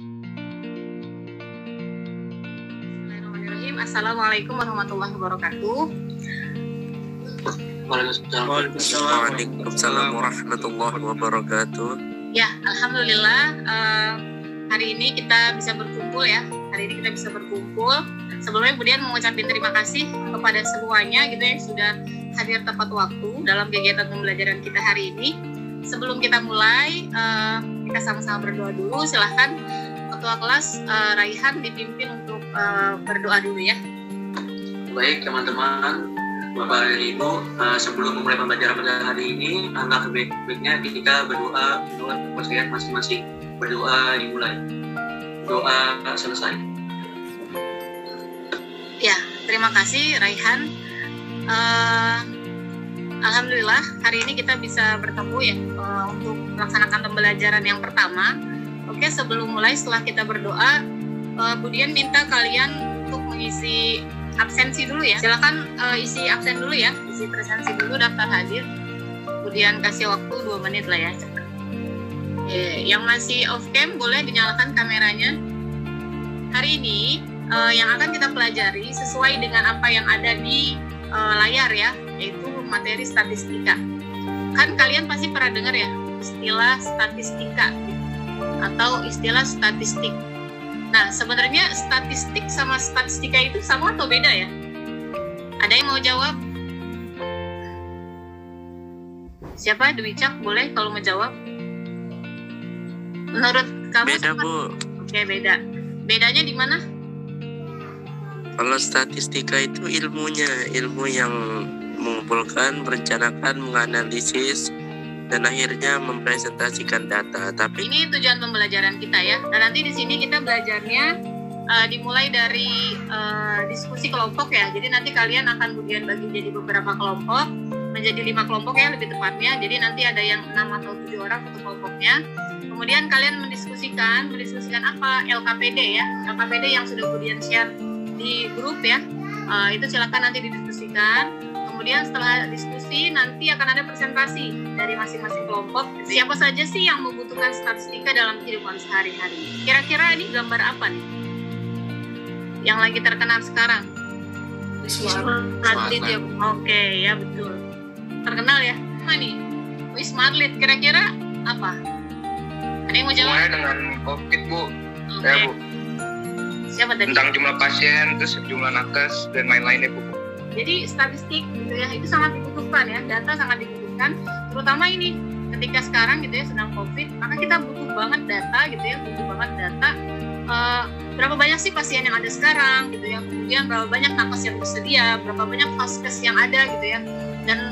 Bismillahirrahmanirrahim. Assalamualaikum warahmatullahi wabarakatuh. Waalaikumsalam warahmatullahi wabarakatuh. Ya, alhamdulillah hari ini kita bisa berkumpul ya. Sebelumnya kemudian mengucapkan terima kasih kepada semuanya gitu yang sudah hadir tepat waktu dalam kegiatan pembelajaran kita hari ini. Sebelum kita mulai, kita sama-sama berdoa dulu. Silahkan Ketua Kelas Raihan dipimpin untuk berdoa dulu ya. Baik teman-teman, Bapak dan Ibu, sebelum memulai pembelajaran pada hari ini, alangkah baiknya kita berdoa menurut wasiat masing-masing. Berdoa dimulai, doa selesai. Ya, terima kasih Raihan. Alhamdulillah hari ini kita bisa bertemu ya untuk melaksanakan pembelajaran yang pertama. Oke, sebelum mulai setelah kita berdoa, Budian minta kalian untuk mengisi absensi dulu ya. Silakan isi absen dulu ya, isi presensi dulu, daftar hadir. Kemudian kasih waktu 2 menit lah ya. Yang masih off cam boleh dinyalakan kameranya. Hari ini yang akan kita pelajari sesuai dengan apa yang ada di layar ya, yaitu materi statistika. Kan kalian pasti pernah dengar ya istilah statistika atau istilah statistik. Nah, sebenarnya statistik sama statistika itu sama atau beda ya? Ada yang mau jawab? Siapa? Dwi Cak, boleh kalau mau jawab? Menurut kamu Beda, sama? Bu. Oke, beda. Bedanya di mana? Kalau statistika itu ilmu yang mengumpulkan, merencanakan, menganalisis, dan akhirnya mempresentasikan data. Tapi Ini tujuan pembelajaran kita ya. Dan nanti di sini kita belajarnya dimulai dari diskusi kelompok ya. Jadi nanti kalian akan kemudian bagi jadi beberapa kelompok, menjadi 5 kelompok ya lebih tepatnya. Jadi nanti ada yang 6 atau 7 orang untuk kelompoknya. Kemudian kalian mendiskusikan apa? LKPD ya. LKPD yang sudah kemudian share di grup ya. Itu silakan nanti didiskusikan. Kemudian setelah diskusi nanti akan ada presentasi dari masing-masing kelompok. Siapa saja sih yang membutuhkan statistika dalam kehidupan sehari-hari? Kira-kira ini gambar apa nih? Yang lagi terkenal sekarang? Wisma Atlet ya. Oke, ya betul. Terkenal ya. Mana nih? Wisma Atlet. Kira-kira apa? Ada yang mau jawab? Semuanya dengan COVID, Bu. Oke. Ya, Bu. Siapa tadi? Tentang jumlah pasien, terus jumlah nakes, dan lain-lainnya, Bu. Jadi statistik gitu ya, itu sangat dibutuhkan ya, data sangat dibutuhkan, terutama ini ketika sekarang gitu ya sedang COVID, maka kita butuh banget data gitu ya, berapa banyak sih pasien yang ada sekarang gitu ya, kemudian berapa banyak nakes yang tersedia, berapa banyak vaskes yang ada gitu ya, dan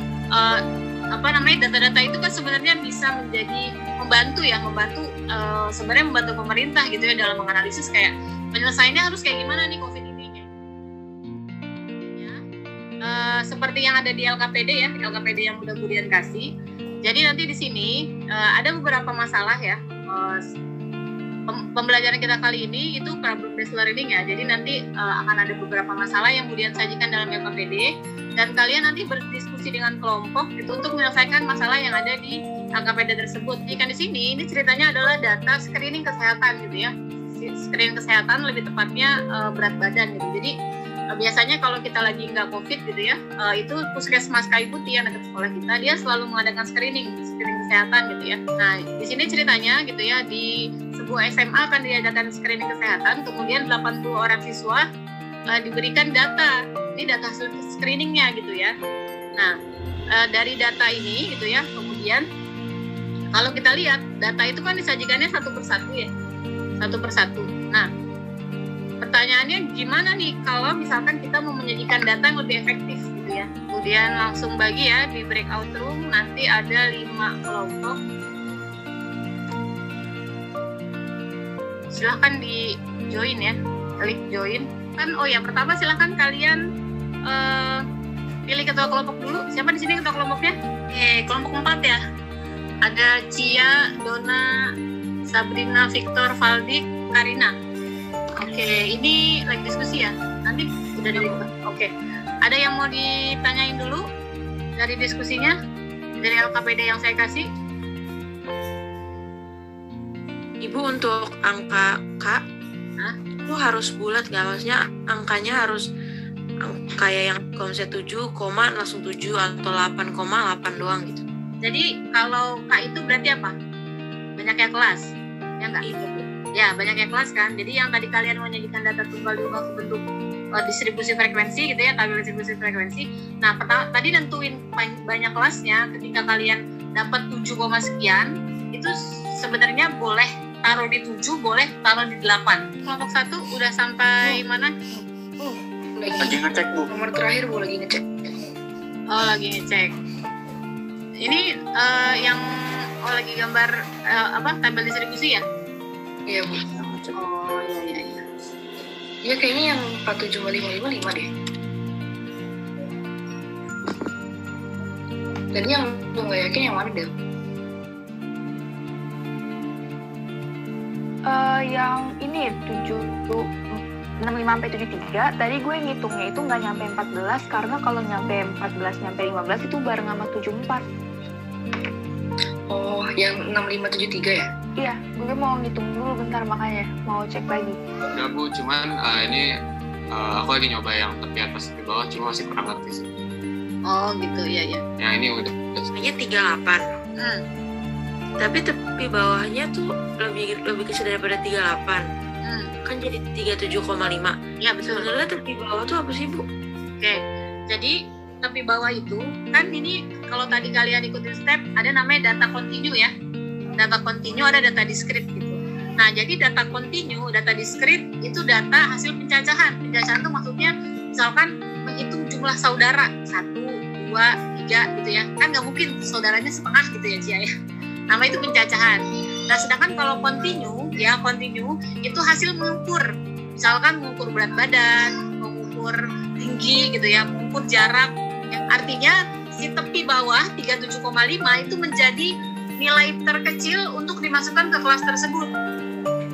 data-data itu kan sebenarnya bisa menjadi membantu sebenarnya membantu pemerintah gitu ya dalam menganalisis kayak penyelesaiannya harus kayak gimana nih COVID ini. Seperti yang ada di LKPD ya, LKPD yang udah Budian kasih. Jadi nanti di sini ada beberapa masalah ya. Pembelajaran kita kali ini itu problem based learning ya. Jadi nanti akan ada beberapa masalah yang Budian sajikan dalam LKPD dan kalian nanti berdiskusi dengan kelompok itu untuk menyelesaikan masalah yang ada di LKPD tersebut. Jadi kan di sini ini ceritanya adalah data screening kesehatan gitu ya. Screening kesehatan lebih tepatnya berat badan gitu. Jadi biasanya kalau kita lagi nggak COVID gitu ya, itu Puskesmas Kayu Putih yang dekat sekolah kita, dia selalu mengadakan screening kesehatan gitu ya. Nah, di sini ceritanya gitu ya, di sebuah SMA akan diadakan screening kesehatan, kemudian 80 orang siswa diberikan data, ini data screeningnya gitu ya. Nah, dari data ini gitu ya, kemudian kalau kita lihat data itu kan disajikannya satu persatu ya, satu persatu. Nah, pertanyaannya gimana nih kalau misalkan kita mau menyajikan data yang lebih efektif gitu ya. Kemudian langsung bagi ya di breakout room, nanti ada 5 kelompok. Silahkan di join ya, klik join. Kan pertama silahkan kalian pilih ketua kelompok dulu. Siapa di sini ketua kelompoknya? Kelompok 4 ya. Ada Cia, Dona, Sabrina, Victor, Valdi, Karina. Oke, ini lagi diskusi ya. Nanti udah Oke. Ada yang mau ditanyain dulu dari diskusinya? Dari LKPD yang saya kasih? Ibu untuk angka K itu harus bulat nggak? Maksudnya angkanya harus kayak yang kalau misalnya 7, langsung 7 atau 8,8 doang gitu. Jadi kalau K itu berarti apa? Banyaknya kelas, ya nggak? Iya, Bu. Ya, banyaknya kelas kan. Jadi yang tadi kalian menyajikan data tunggal diubah ke bentuk distribusi frekuensi gitu ya, tabel distribusi frekuensi. Nah, tadi nentuin banyak kelasnya. Ketika kalian dapat 7, sekian, itu sebenarnya boleh taruh di 7, boleh taruh di 8. Kelompok 1 udah sampai mana? Lagi ngecek, Bu. Nomor terakhir Bu lagi ngecek. Oh, lagi ngecek. Ini yang lagi gambar tabel distribusi ya? Iya, Bu. Oh, iya. Iya, kayaknya yang 47555 deh. Dan yang gue nggak yakin yang mana deh? Yang ini 65 sampai 73. Tadi gue ngitungnya itu nggak nyampe 14 karena kalau nyampe 14 nyampe 15 itu bareng sama 74. Oh, yang 6573 ya? Iya, gue mau ngitung dulu bentar makanya mau cek lagi. Enggak, Bu, cuman ini aku lagi nyoba yang tepi atas tepi bawah, cuma masih kurang ngerti sih. Oh, gitu, iya. Yang ini udah. Hanya 38. Tapi tepi bawahnya tuh lebih kecil daripada 38. Kan jadi 37,5. Ya, betul. Sebenarnya tepi bawah tuh apa sih, Bu? Oke, jadi tepi bawah itu kan ini kalau tadi kalian ikutin step ada namanya data kontinu ya. Data kontinu ada data discrete gitu. Nah, jadi data kontinu, data discrete itu data hasil pencacahan. Pencacahan itu maksudnya misalkan menghitung jumlah saudara 1, 2, 3 gitu ya. Kan nggak mungkin saudaranya setengah gitu ya, Cia ya. Nama itu pencacahan. Nah, sedangkan kalau kontinu itu hasil mengukur. Misalkan mengukur berat badan, mengukur tinggi gitu ya, mengukur jarak. Yang artinya si tepi bawah 37,5 itu menjadi nilai terkecil untuk dimasukkan ke kelas tersebut.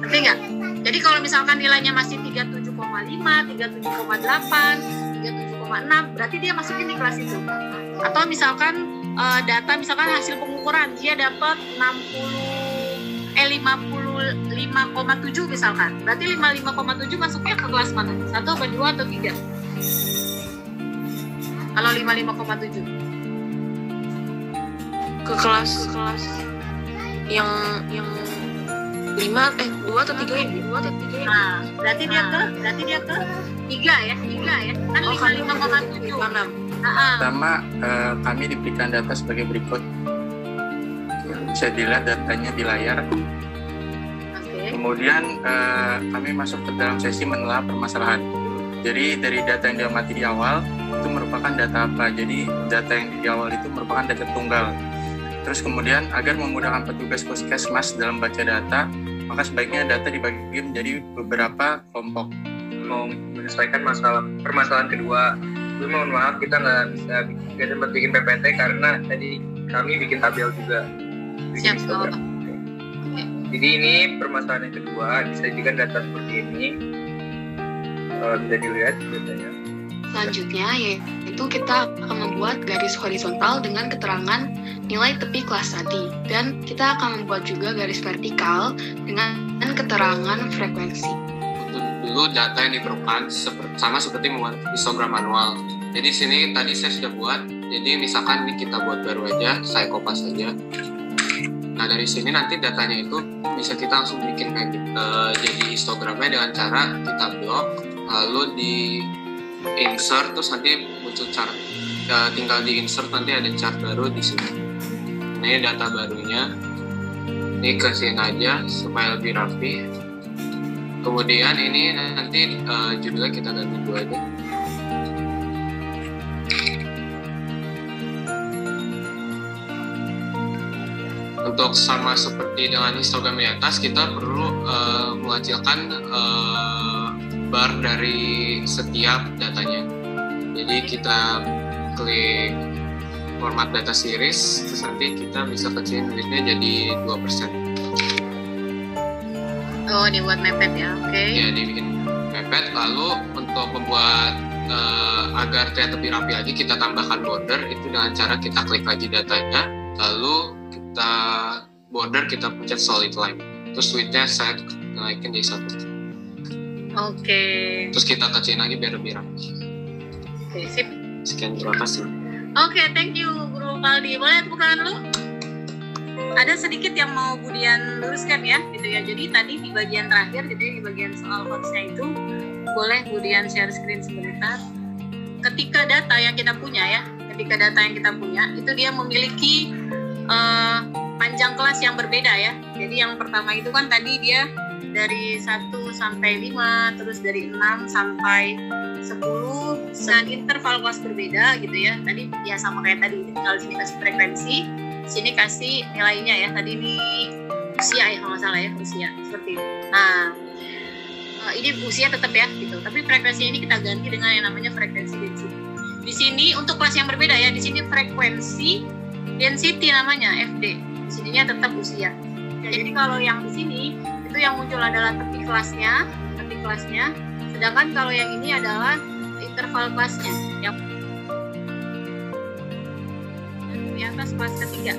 Ngerti nggak? Jadi kalau misalkan nilainya masih 37,5, 37,8, 37,6, berarti dia masukin di kelas itu. Atau misalkan data misalkan hasil pengukuran dia dapat 55,7 misalkan. Berarti 55,7 masuknya ke kelas mana? 1 atau 2 atau 3? Kalau 55,7 Ke kelas yang 2 atau 3 ya? 2 atau 3 ya? Nah, berarti dia ke 3 ya? Kan 55,7. Pertama, kami diberikan data sebagai berikut. Bisa dilihat datanya di layar. Kemudian kami masuk ke dalam sesi menelaah permasalahan. Jadi dari data yang diamati di awal itu merupakan data apa? Jadi data yang di awal itu merupakan data tunggal. Terus kemudian agar memudahkan petugas puskesmas dalam baca data, maka sebaiknya data dibagi menjadi beberapa kelompok. Mau menyelesaikan permasalahan kedua, gue mohon maaf kita nggak sempat bikin PPT karena tadi kami bikin tabel juga. Siap, Instagram. Jadi ini permasalahan yang kedua, disajikan data seperti ini. Bisa dilihat datanya. Selanjutnya yaitu kita akan membuat garis horizontal dengan keterangan nilai tepi kelas tadi, dan kita akan membuat juga garis vertikal dengan keterangan frekuensi. Untuk dulu data yang diperlukan sama seperti membuat histogram manual. Jadi sini tadi saya sudah buat. Jadi misalkan ini kita buat baru aja, saya kopas saja. Nah dari sini nanti datanya itu bisa kita langsung bikin kayak gitu. Jadi histogramnya dengan cara kita blok, lalu di insert, terus nanti muncul chart. Tinggal di insert nanti ada chart baru di sini. Ini data barunya. Ini kasihin aja supaya lebih rapi. Kemudian ini nanti judulnya kita ganti 2 aja. Untuk sama seperti dengan histogram di atas, kita perlu menghasilkan bar dari setiap datanya. Jadi kita klik format data series, terus nanti kita bisa kecilin duitnya jadi 2%. Oh, dibuat mepet ya, oke. Ya, dibikin mepet. Lalu untuk membuat agar terlihat lebih rapi lagi, kita tambahkan border. Itu dengan cara kita klik lagi datanya, lalu kita border, kita pencet solid line. terus width-nya saya naikin jadi 1. Oke. Terus kita kecilin lagi biar lebih rapi. Oke, sip. Sekian, terima kasih. Oke, thank you Guru Paldi. Boleh tepuk tangan dulu? Ada sedikit yang mau Budian luruskan ya, gitu ya. Jadi tadi di bagian terakhir, gitu ya, di bagian soal quotes-nya itu, boleh Budian share screen sebentar. Ketika data yang kita punya, itu dia memiliki panjang kelas yang berbeda ya. Jadi yang pertama itu kan tadi dia dari 1 sampai 5, terus dari 6 sampai 10 dengan interval kelas berbeda gitu ya. Tadi ya sama kayak tadi, kalau sini kasih frekuensi, sini kasih nilainya ya. Tadi ini usia ya kalau nggak salah ya, usia seperti itu. Nah, ini usia tetap ya gitu. Tapi frekuensi ini kita ganti dengan yang namanya frekuensi density. Di sini untuk kelas yang berbeda ya. Di sini frekuensi density namanya FD. Di sininya tetap usia. Ya, jadi kalau yang di sini itu yang muncul adalah tepi kelasnya. Sedangkan kalau yang ini adalah interval kelasnya yang di atas kelas ketiga.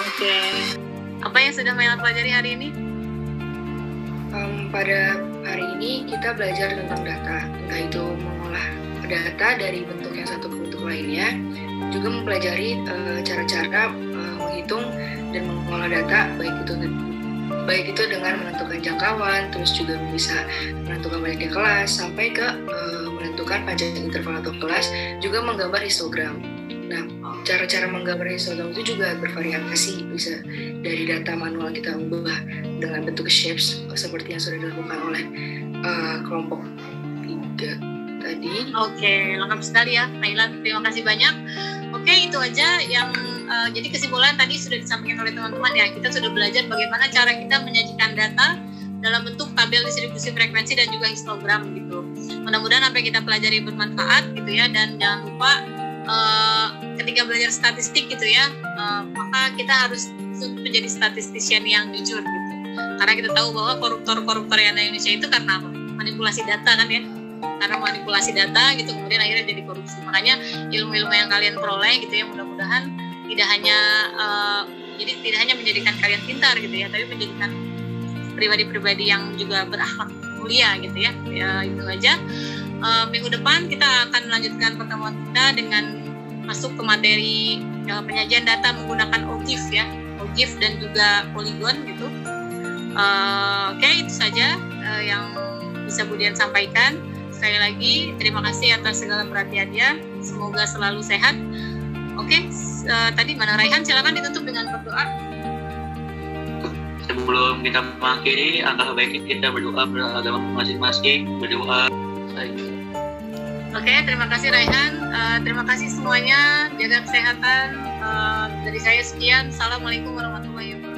Oke. Apa yang sudah Mela pelajari hari ini? Pada hari ini kita belajar tentang data, entah itu mengolah data dari bentuk yang satu ke bentuk lainnya, juga mempelajari cara-cara menghitung dan mengolah data, baik itu dengan menentukan jangkauan, terus juga bisa menentukan banyaknya kelas, sampai ke menentukan panjang interval atau kelas, juga menggambar histogram. Nah, cara-cara menggambar histogram itu juga bervariasi, bisa dari data manual kita ubah dengan bentuk shapes seperti yang sudah dilakukan oleh kelompok 3 tadi. Oke, lengkap sekali ya, Thailand. Terima kasih banyak. Oke, itu aja yang jadi kesimpulan tadi sudah disampaikan oleh teman-teman ya. Kita sudah belajar bagaimana cara kita menyajikan data dalam bentuk tabel distribusi frekuensi dan juga histogram gitu. Mudah-mudahan apa yang kita pelajari bermanfaat gitu ya, dan jangan lupa ketika belajar statistik gitu ya, maka kita harus menjadi statistician yang jujur gitu. Karena kita tahu bahwa koruptor yang ada di Indonesia itu karena apa? Manipulasi data kan ya. Karena manipulasi data gitu kemudian akhirnya jadi korupsi. Makanya ilmu-ilmu yang kalian peroleh gitu ya, mudah-mudahan tidak hanya menjadikan kalian pintar gitu ya, tapi menjadikan pribadi-pribadi yang juga berakhlak mulia gitu ya. Ya itu aja. Minggu depan kita akan melanjutkan pertemuan kita dengan masuk ke materi penyajian data menggunakan OGIF ya, OGIF dan juga Polygon gitu. Oke, itu saja yang bisa Budian sampaikan. Sekali lagi terima kasih atas segala perhatiannya. Semoga selalu sehat. Oke, tadi mana Raihan, silakan ditutup dengan berdoa. Sebelum kita mengakhiri, angka baiknya kita berdoa beragama masing-masing, berdoa. Oke, terima kasih Raihan. Terima kasih semuanya. Jaga kesehatan. Dari saya sekian. Assalamualaikum warahmatullahi wabarakatuh.